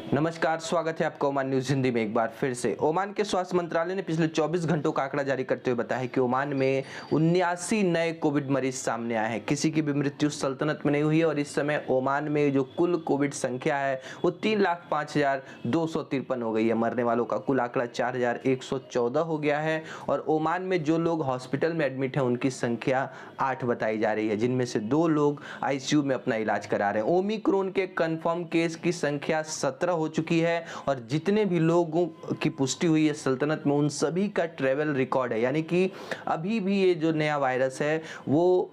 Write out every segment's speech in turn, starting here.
नमस्कार, स्वागत है आपका ओमान न्यूज हिंदी में एक बार फिर से। ओमान के स्वास्थ्य मंत्रालय ने पिछले 24 घंटों का आंकड़ा जारी करते हुए बताया कि ओमान में 79 नए कोविड मरीज सामने आए हैं। किसी की भी मृत्यु सल्तनत में नहीं हुई है और इस समय ओमान में जो कुल कोविड संख्या है वो 3,05,253 हो गई है। मरने वालों का कुल आंकड़ा 4,114 हो गया है और ओमान में जो लोग हॉस्पिटल में एडमिट हैं उनकी संख्या 8 बताई जा रही है, जिनमें से 2 लोग आईसीयू में अपना इलाज करा रहे हैं। ओमिक्रॉन के कंफर्म केस की संख्या 17 हो चुकी है और जितने भी लोगों की पुष्टि हुई है सल्तनत में उन सभी का ट्रैवल रिकॉर्ड है, यानी कि अभी भी ये जो नया वायरस है वो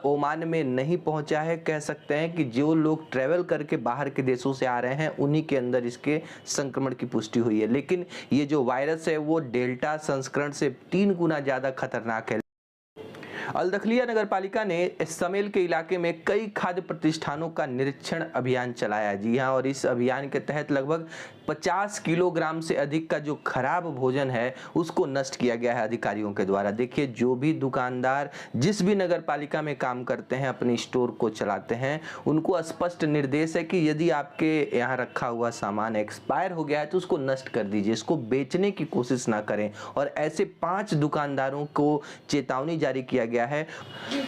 ओमान में नहीं पहुंचा है। कह सकते हैं कि जो लोग ट्रैवल करके बाहर के देशों से आ रहे हैं उन्हीं के अंदर इसके संक्रमण की पुष्टि हुई है, लेकिन ये जो वायरस है वो डेल्टा संस्करण से 3 गुना ज्यादा खतरनाक है। अलदखलिया नगर पालिका ने समेल के इलाके में कई खाद्य प्रतिष्ठानों का निरीक्षण अभियान चलाया। जी हां, और इस अभियान के तहत लगभग 50 किलोग्राम से अधिक का जो खराब भोजन है उसको नष्ट किया गया है अधिकारियों के द्वारा। देखिए, जो भी दुकानदार जिस भी नगर पालिका में काम करते हैं, अपने स्टोर को चलाते हैं, उनको स्पष्ट निर्देश है कि यदि आपके यहाँ रखा हुआ सामान एक्सपायर हो गया है तो उसको नष्ट कर दीजिए, इसको बेचने की कोशिश ना करें। और ऐसे 5 दुकानदारों को चेतावनी जारी किया गया है।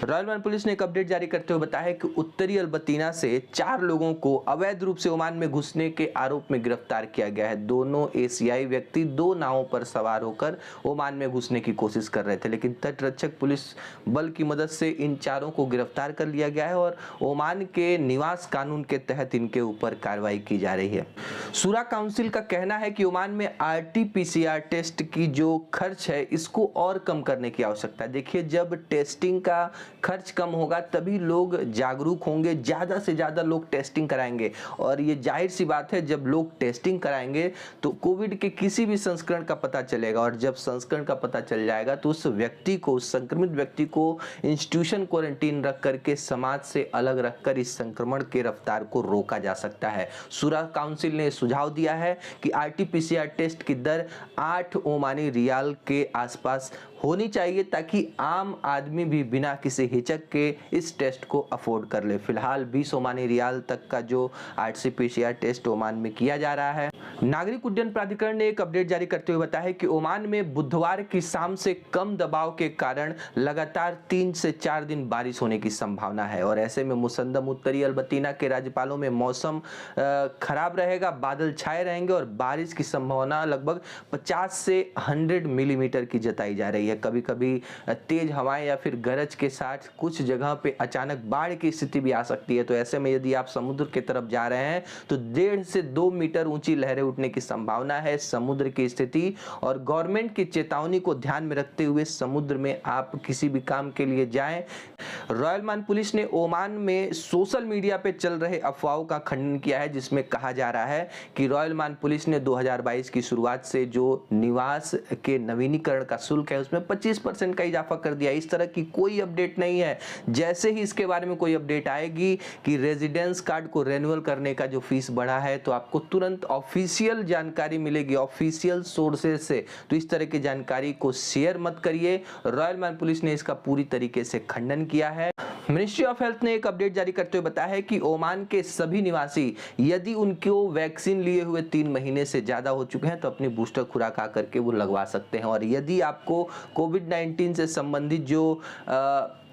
रॉयल ओमान पुलिस ने एक अपडेट जारी करते हुए बताया कि उत्तरी अल्बतीना से 4 लोगों को अवैध रूप से ओमान में घुसने के आरोप में गिरफ्तार किया गया है। दोनों एशियाई व्यक्ति 2 नावों पर सवार होकर ओमान में घुसने की कोशिश कर रहे थे, लेकिन तटरक्षक पुलिस बल की मदद से इन चारों को गिरफ्तार कर लिया गया है और ओमान के निवास कानून के तहत इनके ऊपर कार्रवाई की जा रही है। सूरा काउंसिल का कहना है कि ओमान में RT-PCR टेस्ट की जो खर्च है इसको और कम करने की आवश्यकता है। देखिए, जब टेस्टिंग का खर्च कम होगा तभी लोग जागरूक होंगे, ज्यादा से ज्यादा लोग टेस्टिंग कराएंगे और ये जाहिर सी बात है, जब लोग टेस्टिंग कराएंगे तो कोविड के किसी भी संस्करण का पता चलेगा और जब संस्करण का पता चल जाएगा तो उस व्यक्ति को, उस संक्रमित व्यक्ति को इंस्टीट्यूशन क्वारंटीन रख करके समाज से अलग रखकर इस संक्रमण के रफ्तार को रोका जा सकता है। सूरा काउंसिल ने सुझाव दिया है कि RT-PCR टेस्ट की दर 8 ओमानी रियाल के आसपास होनी चाहिए ताकि आम आदमी भी बिना किसी हिचक के इस टेस्ट को अफोर्ड कर ले। फिलहाल 20 ओमानी रियाल तक का जो RT-PCR टेस्ट ओमान में किया जा रहा है। नागरिक उड्डयन प्राधिकरण ने एक अपडेट जारी करते हुए बताया कि ओमान में बुधवार की शाम से कम दबाव के कारण लगातार 3 से 4 दिन बारिश होने की संभावना है और ऐसे में मुसंदम उत्तरी अल्बतीना के राज्यपालों में मौसम खराब रहेगा, बादल छाए रहेंगे और बारिश की संभावना लगभग 50 से 100 मिलीमीटर की जताई जा रही है। कभी कभी तेज हवाएं या फिर गरज के साथ कुछ जगह पे अचानक बाढ़ की स्थिति भी आ सकती है। तो ऐसे में यदि आप समुद्र की तरफ जा रहे हैं तो 1.5 से 2 मीटर ऊंची लहरें उठने की संभावना है। समुद्र की स्थिति और गवर्नमेंट की चेतावनी को ध्यान में रखते हुए समुद्र में आप किसी भी काम के लिए जाएं। रॉयल ओमान पुलिस ने ओमान में सोशल मीडिया पे चल रहे अफवाहों का खंडन किया है, जिसमें कहा जा रहा है कि रॉयल ओमान पुलिस ने 2022 की शुरुआत से जो निवास के नवीनीकरण का शुल्क है उसमें 25% का इजाफा कर दिया। इस तरह की कोई अपडेट नहीं है। जैसे ही इसके बारे में कोई अपडेट आएगी कि रेजिडेंस कार्ड को रेन्युअल करने का जो फीस बढ़ा है तो आपको तुरंत ऑफिशियल जानकारी मिलेगी ऑफिशियल सोर्सेज से। तो इस तरह की जानकारी को शेयर मत करिए। रॉयल ओमान पुलिस ने इसका पूरी तरीके से खंडन किया है। मिनिस्ट्री ऑफ हेल्थ ने एक अपडेट जारी करते हुए बताया है कि ओमान के सभी निवासी यदि उनको वैक्सीन लिए हुए 3 महीने से ज्यादा हो चुके हैं तो अपनी बूस्टर खुराक आकर के वो लगवा सकते हैं और यदि आपको कोविड-19 से संबंधित जो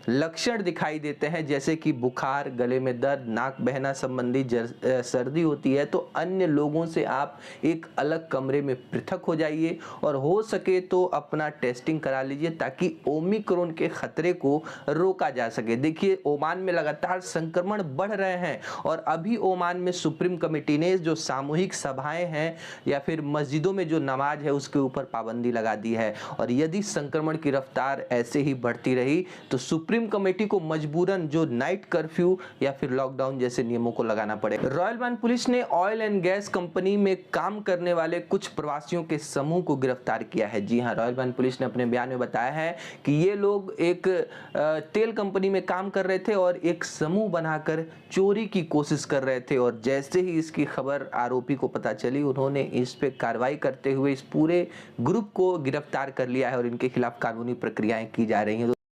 लक्षण दिखाई देते हैं जैसे कि बुखार, गले में दर्द, नाक बहना संबंधी सर्दी होती है तो अन्य लोगों से आप एक अलग कमरे में पृथक हो जाइए और हो सके तो अपना टेस्टिंग करा लीजिए ताकि ओमिक्रॉन के खतरे को रोका जा सके। देखिए, ओमान में लगातार संक्रमण बढ़ रहे हैं और अभी ओमान में सुप्रीम कमेटी ने जो सामूहिक सभाएं हैं या फिर मस्जिदों में जो नमाज है उसके ऊपर पाबंदी लगा दी है और यदि संक्रमण की रफ्तार ऐसे ही बढ़ती रही तो सुप्रीम कमेटी को मजबूरन जो नाइट कर्फ्यू या फिर लॉकडाउन जैसे नियमों को लगाना पड़ेगा। रॉयल ओमान पुलिस ने ऑयल एंड गैस कंपनी में काम करने वाले कुछ प्रवासियों के समूह को गिरफ्तार किया है। जी हां, रॉयल ओमान पुलिस ने अपने बयान में बताया है कि ये लोग एक तेल कंपनी में काम कर रहे थे और एक समूह बनाकर चोरी की कोशिश कर रहे थे और जैसे ही इसकी खबर आरोपी को पता चली उन्होंने इस पे कार्रवाई करते हुए इस पूरे ग्रुप को गिरफ्तार कर लिया है और इनके खिलाफ कानूनी प्रक्रियाएं की जा रही हैं।